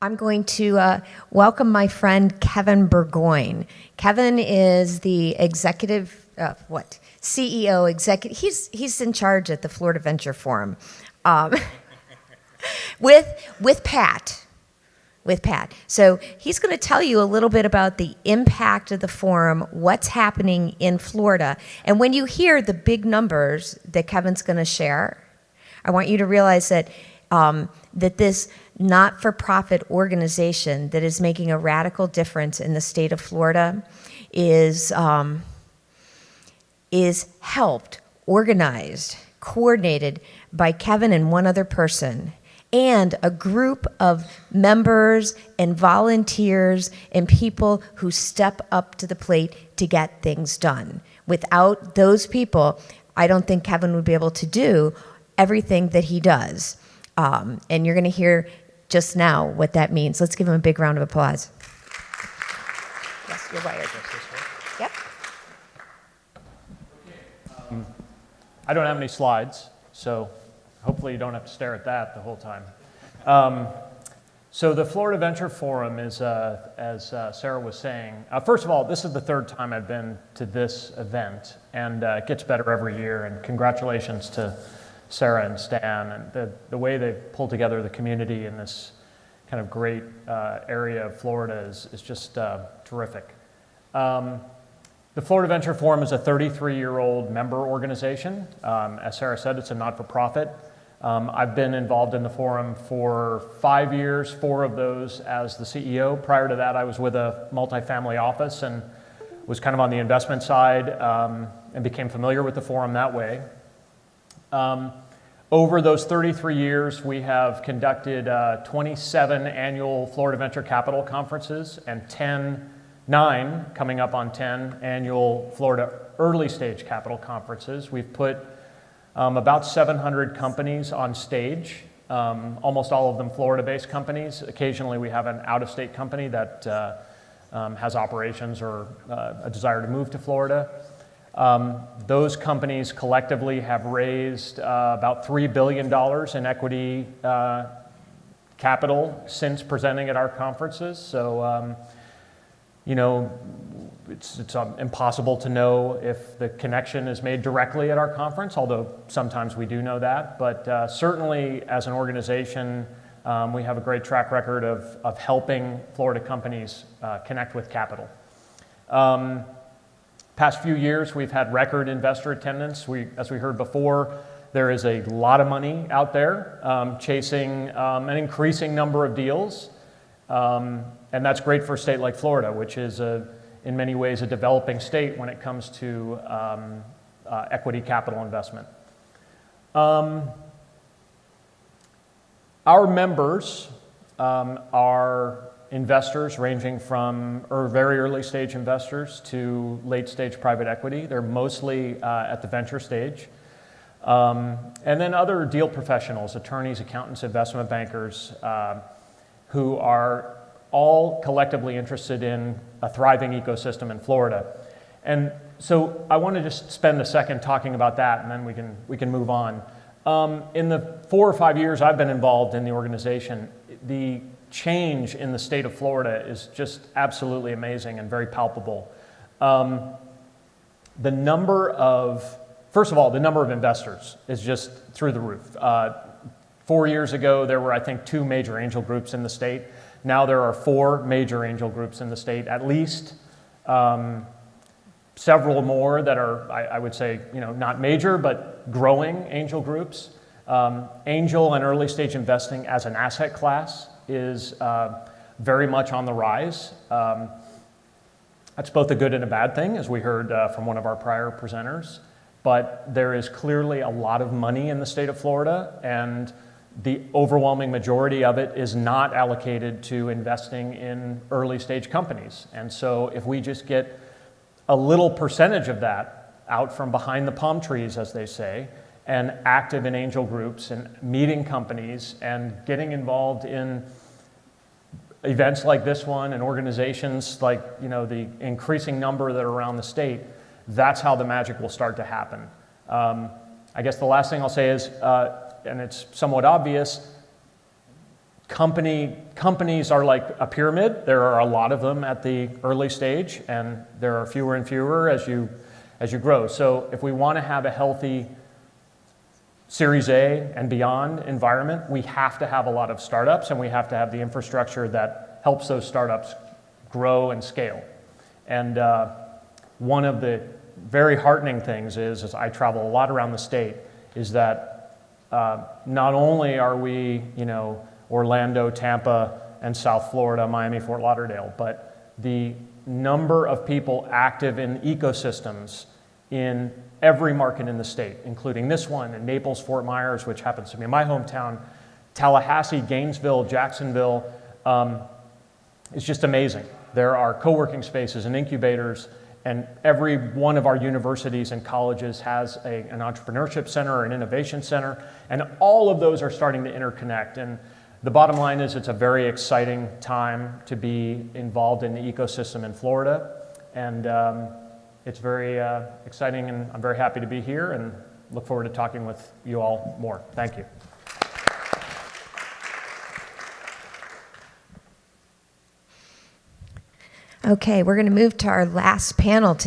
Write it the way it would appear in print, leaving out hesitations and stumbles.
I'm going to welcome my friend Kevin Burgoyne. Kevin is the CEO, executive. He's in charge at the Florida Venture Forum, um, with Pat. With Pat. So he's going to tell you a little bit about the impact of the forum, what's happening in Florida, and when you hear the big numbers that Kevin's going to share, I want you to realize that that this not-for-profit organization that is making a radical difference in the state of Florida is helped, organized, coordinated by Kevin and one other person, and a group of members and volunteers and people who step up to the plate to get things done. Without those people, I don't think Kevin would be able to do everything that he does. And you're going to hear just now what that means. Let's give him a big round of applause. Yes, you're wired. Yep. I don't have any slides, so hopefully you don't have to stare at that the whole time. So the Florida Venture Forum is, as Sarah was saying, first of all, this is the third time I've been to this event, and it gets better every year, and congratulations to Sarah and Stan, and the way they pull together the community in this kind of great area of Florida is just terrific. The Florida Venture Forum is a 33-year-old member organization. As Sarah said, it's a not-for-profit. I've been involved in the forum for 5 years, 4 of those as the CEO. Prior to that, I was with a multifamily office and was kind of on the investment side and became familiar with the forum that way. Over those 33 years, we have conducted 27 annual Florida Venture Capital Conferences and 9 coming up on 10 annual Florida Early Stage Capital Conferences. We've put about 700 companies on stage, almost all of them Florida-based companies. Occasionally we have an out-of-state company that has operations or a desire to move to Florida. Those companies collectively have raised about $3 billion in equity capital since presenting at our conferences. So, it's impossible to know if the connection is made directly at our conference, although sometimes we do know that. But certainly as an organization, we have a great track record of helping Florida companies connect with capital. Past few years, we've had record investor attendance. As we heard before, there is a lot of money out there chasing an increasing number of deals. And that's great for a state like Florida, which is, in many ways, a developing state when it comes to equity capital investment. Our members are investors ranging from very early stage investors to late stage private equity. They're mostly at the venture stage. And then other deal professionals, attorneys, accountants, investment bankers, who are all collectively interested in a thriving ecosystem in Florida. And so I want to just spend a second talking about that, and then we can move on. In the 4 or 5 years I've been involved in the organization, the change in the state of Florida is just absolutely amazing and very palpable. First of all, the number of investors is just through the roof. 4 years ago, there were, I think, 2 major angel groups in the state. Now there are 4 major angel groups in the state, at least several more that are, I would say, not major, but growing angel groups. Angel and early stage investing as an asset class is very much on the rise. That's both a good and a bad thing, as we heard from one of our prior presenters. But there is clearly a lot of money in the state of Florida, and the overwhelming majority of it is not allocated to investing in early stage companies. And so if we just get a little percentage of that out from behind the palm trees, as they say, and active in angel groups and meeting companies and getting involved in events like this one and organizations like the increasing number that are around the state, that's how the magic will start to happen. I guess the last thing I'll say is, and it's somewhat obvious, company companies are like a pyramid. There are a lot of them at the early stage, and there are fewer and fewer as you grow. So if we want to have a healthy Series A and beyond environment, we have to have a lot of startups, and we have to have the infrastructure that helps those startups grow and scale. And one of the very heartening things is, as I travel a lot around the state, is that not only are we, Orlando, Tampa, and South Florida, Miami, Fort Lauderdale, but the number of people active in ecosystems in every market in the state, including this one, and Naples, Fort Myers, which happens to be my hometown, Tallahassee, Gainesville, Jacksonville, is just amazing. There are co-working spaces and incubators, and every one of our universities and colleges has an entrepreneurship center or an innovation center, and all of those are starting to interconnect. And the bottom line is it's a very exciting time to be involved in the ecosystem in Florida, and it's very exciting, and I'm very happy to be here and look forward to talking with you all more. Thank you. Okay, we're going to move to our last panel today.